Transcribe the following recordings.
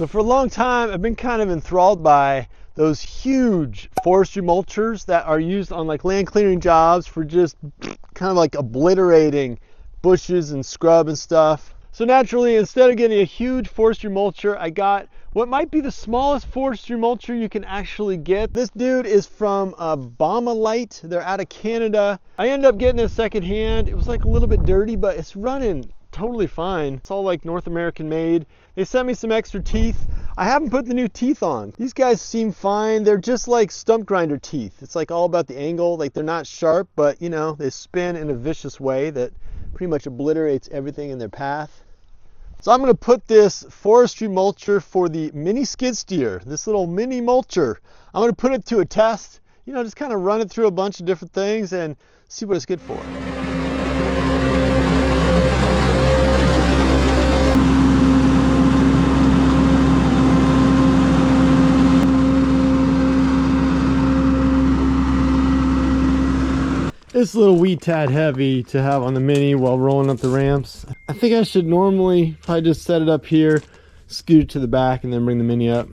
So for a long time, I've been kind of enthralled by those huge forestry mulchers that are used on like land clearing jobs for just kind of like obliterating bushes and scrub and stuff. So naturally, instead of getting a huge forestry mulcher, I got what might be the smallest forestry mulcher you can actually get. This dude is from BaumaLight. They're out of Canada. I ended up getting it secondhand. It was like a little bit dirty, but it's running totally fine. It's all like North American made. They sent me some extra teeth. I haven't put the new teeth on. These guys seem fine. They're just like stump grinder teeth. It's like all about the angle. Like they're not sharp, but you know, they spin in a vicious way that pretty much obliterates everything in their path. So I'm going to put this forestry mulcher for the mini skid steer, this little mini mulcher. I'm going to put it to a test, you know, just kind of run it through a bunch of different things and see what it's good for. It's a little wee tad heavy to have on the Mini while rolling up the ramps. I think I should normally probably just set it up here, scoot it to the back, and then bring the Mini up.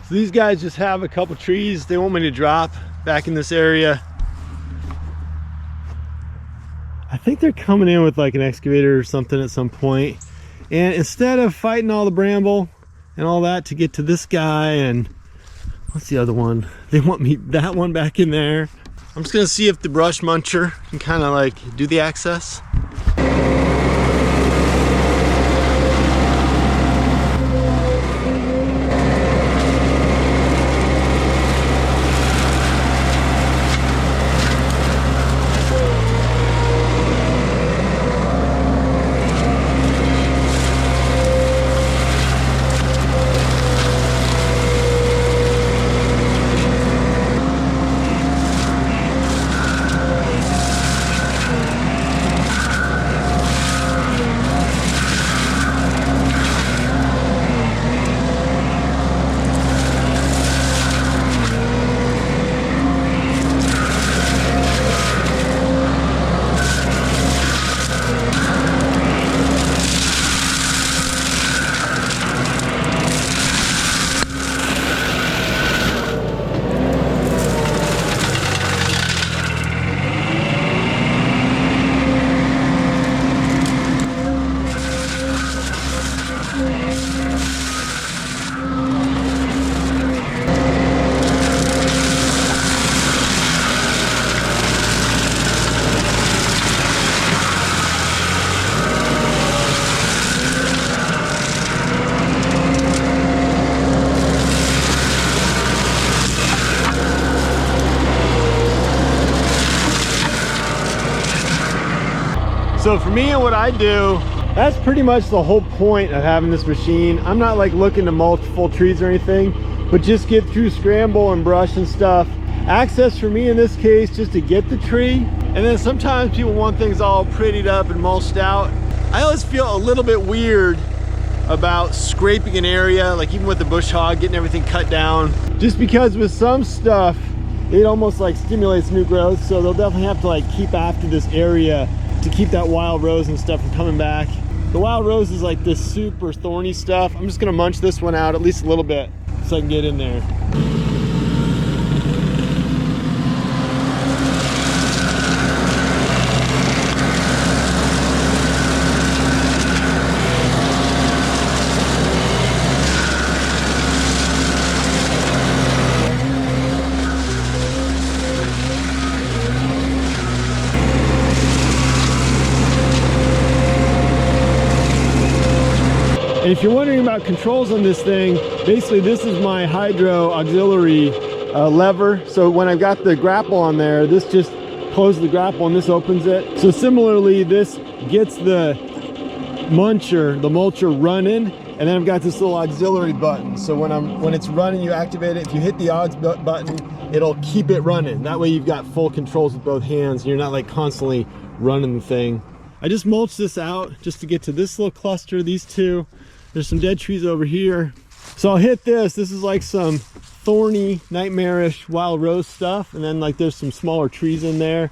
So these guys just have a couple trees they want me to drop back in this area. I think they're coming in with like an excavator or something at some point. And instead of fighting all the bramble and all that to get to this guy and what's the other one? They want me that one back in there. I'm just gonna see if the brush muncher can kind of like do the access. So for me and what I do, that's pretty much the whole point of having this machine. I'm not like looking to mulch full trees or anything, but just get through scramble and brush and stuff. Access for me in this case, just to get the tree. And then sometimes people want things all prettied up and mulched out. I always feel a little bit weird about scraping an area, like even with the bush hog, getting everything cut down. Just because with some stuff, it almost like stimulates new growth. So they'll definitely have to like keep after this area to keep that wild rose and stuff from coming back. The wild rose is like this super thorny stuff. I'm just gonna munch this one out at least a little bit so I can get in there. And if you're wondering about controls on this thing, basically this is my hydro auxiliary lever. So when I've got the grapple on there, this just closes the grapple and this opens it. So similarly, this gets the mulcher running, and then I've got this little auxiliary button. So when it's running, you activate it. If you hit the aux button, it'll keep it running. That way you've got full controls with both hands and you're not like constantly running the thing. I I just mulched this out just to get to this little cluster, these two. There's some dead trees over here. So I'll hit this. This is like some thorny, nightmarish wild rose stuff. And then like there's some smaller trees in there.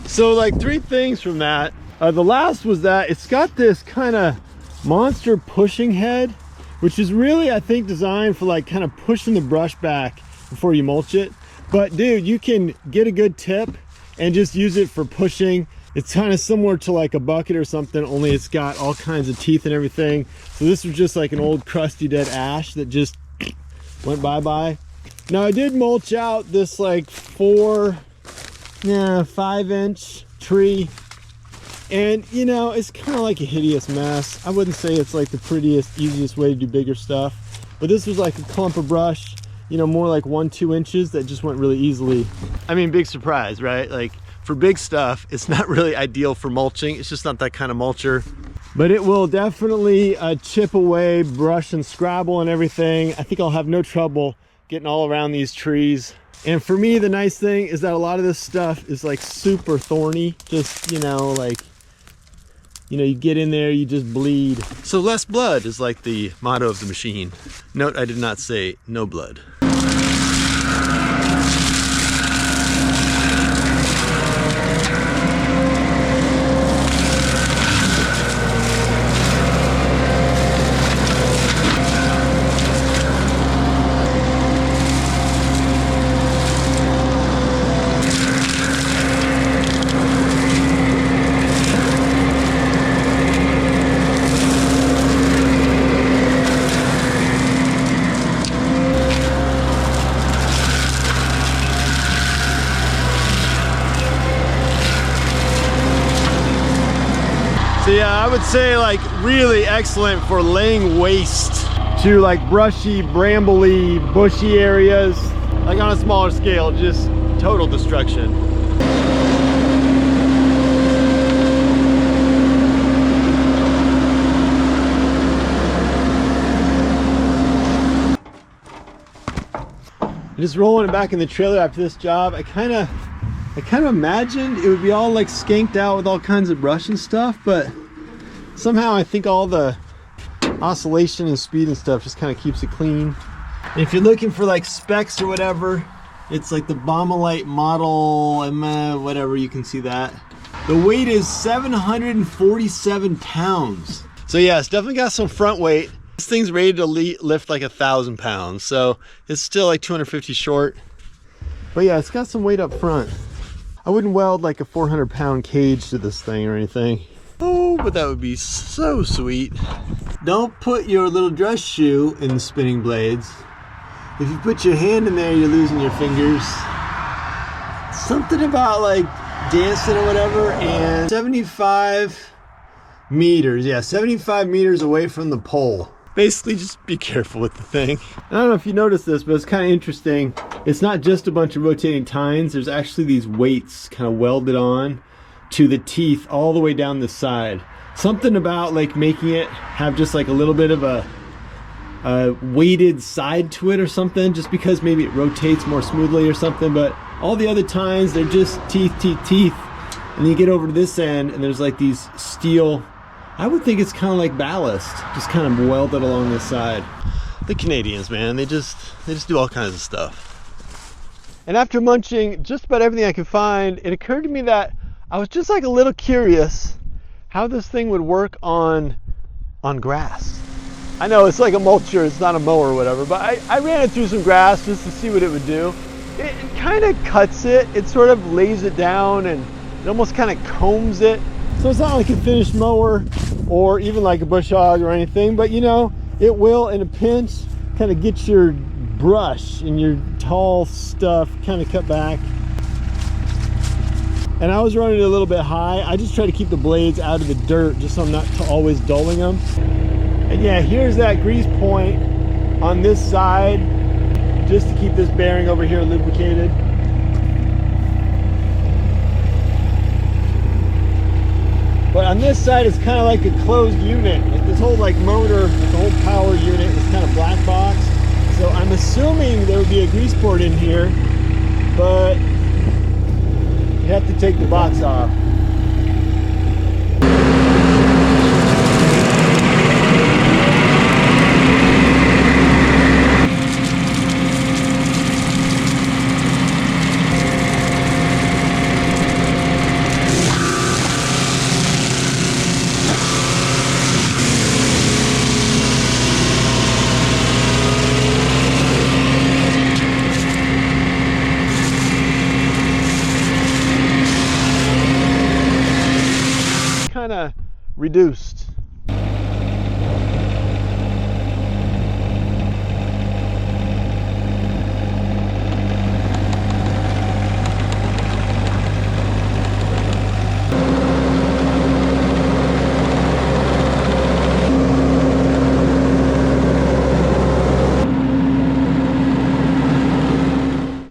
So like 3 things from that. The last was that it's got this kind of monster pushing head, which is really, I think, designed for like kind of pushing the brush back before you mulch it. But dude, you can get a good tip and just use it for pushing. It's kind of similar to like a bucket or something, only it's got all kinds of teeth and everything. So this was just like an old crusty dead ash that just went bye-bye. Now I did mulch out this like 5-inch tree, and you know, it's kind of like a hideous mess. I wouldn't say it's like the prettiest, easiest way to do bigger stuff, but this was like a clump of brush, you know, more like 1-2 inches that just went really easily. I mean, big surprise, right? Like for big stuff, it's not really ideal for mulching. It's just not that kind of mulcher, but it will definitely chip away brush and scrabble and everything. I think I'll have no trouble getting all around these trees. And for me, the nice thing is that a lot of this stuff is like super thorny. Just, you know, like, you know, you get in there, you just bleed. So less blood is like the motto of the machine. Note, I did not say no blood. So yeah, I would say like really excellent for laying waste to like brushy, brambly, bushy areas. Like on a smaller scale, just total destruction. Just rolling it back in the trailer after this job, I kind of imagined it would be all like skanked out with all kinds of brush and stuff, but somehow I think all the oscillation and speed and stuff just kind of keeps it clean. And if you're looking for like specs or whatever, it's like the BaumaLight model, whatever, you can see that. The weight is 747 pounds. So yeah, it's definitely got some front weight. This thing's rated to lift like 1,000 pounds, so it's still like 250 short. But yeah, it's got some weight up front. I wouldn't weld like a 400-pound cage to this thing or anything. Oh, but that would be so sweet. Don't put your little dress shoe in the spinning blades. If you put your hand in there, you're losing your fingers. Something about like dancing or whatever. And 75 meters, yeah, 75 meters away from the pole. Basically, just be careful with the thing. I don't know if you noticed this, but it's kind of interesting. It's not just a bunch of rotating tines. There's actually these weights kind of welded on to the teeth all the way down the side. Something about like making it have just like a little bit of a weighted side to it or something, just because maybe it rotates more smoothly or something. But all the other tines, they're just teeth. And then you get over to this end and there's like these steel, I would think it's kind of like ballast, just kind of welded along this side. The Canadians, man, they just do all kinds of stuff. And after munching just about everything I could find, it occurred to me that I was just like a little curious how this thing would work on grass. I know it's like a mulcher, it's not a mower or whatever, but I ran it through some grass just to see what it would do. It kind of cuts it, it sort of lays it down, and it almost kind of combs it. So it's not like a finished mower or even like a bush hog or anything, but you know, it will in a pinch kind of get your brush and your tall stuff kind of cut back. And I was running it a little bit high. I just try to keep the blades out of the dirt just so I'm not always dulling them. And yeah, here's that grease point on this side just to keep this bearing over here lubricated. But on this side, it's kind of like a closed unit. Like this whole like motor, the whole power unit is kind of black box. So I'm assuming there would be a grease port in here, but you have to take the box off. Kind of reduced.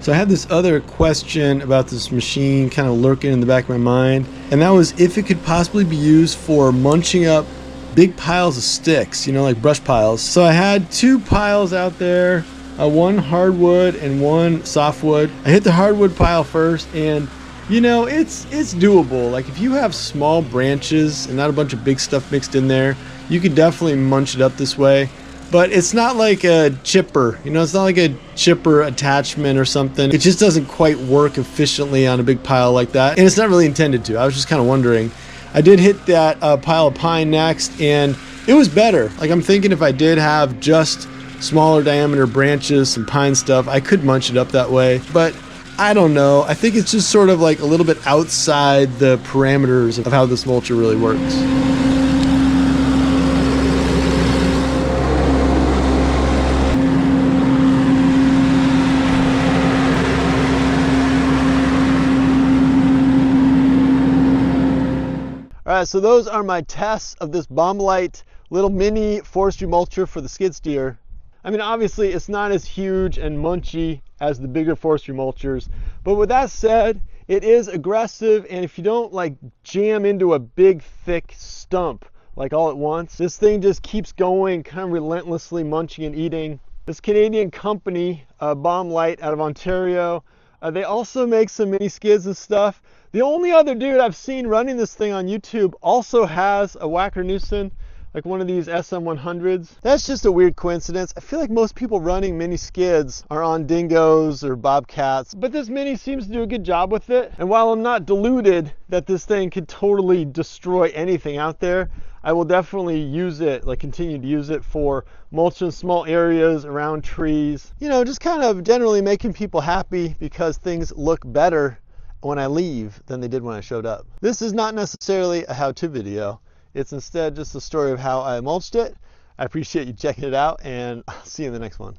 So I had this other question about this machine kind of lurking in the back of my mind, and that was if it could possibly be used for munching up big piles of sticks, you know, like brush piles. So I had two piles out there, one hardwood and one softwood. I hit the hardwood pile first, and you know, it's doable. Like if you have small branches and not a bunch of big stuff mixed in there, you could definitely munch it up this way. But it's not like a chipper, you know, it's not like a chipper attachment or something. It just doesn't quite work efficiently on a big pile like that. And it's not really intended to. I was just kind of wondering. I did hit that pile of pine next, and it was better. Like I'm thinking if I did have just smaller diameter branches, some pine stuff, I could munch it up that way. But I don't know. I think it's just sort of like a little bit outside the parameters of how this mulcher really works. Alright, so those are my tests of this BaumaLight little mini forestry mulcher for the skid steer. I mean, obviously it's not as huge and munchy as the bigger forestry mulchers, but with that said, it is aggressive, and if you don't like jam into a big thick stump like all at once, this thing just keeps going, kind of relentlessly munching and eating. This Canadian company, BaumaLight out of Ontario, they also make some mini skids and stuff. The only other dude I've seen running this thing on YouTube also has a Wacker-Neuson, like one of these SM100s. That's just a weird coincidence. I feel like most people running mini skids are on dingoes or bobcats, but this mini seems to do a good job with it. And while I'm not deluded that this thing could totally destroy anything out there, I will definitely use it, like continue to use it for mulching small areas around trees. You know, just kind of generally making people happy because things look better when I leave than they did when I showed up. This is not necessarily a how-to video. It's instead just a story of how I mulched it. I appreciate you checking it out, and I'll see you in the next one.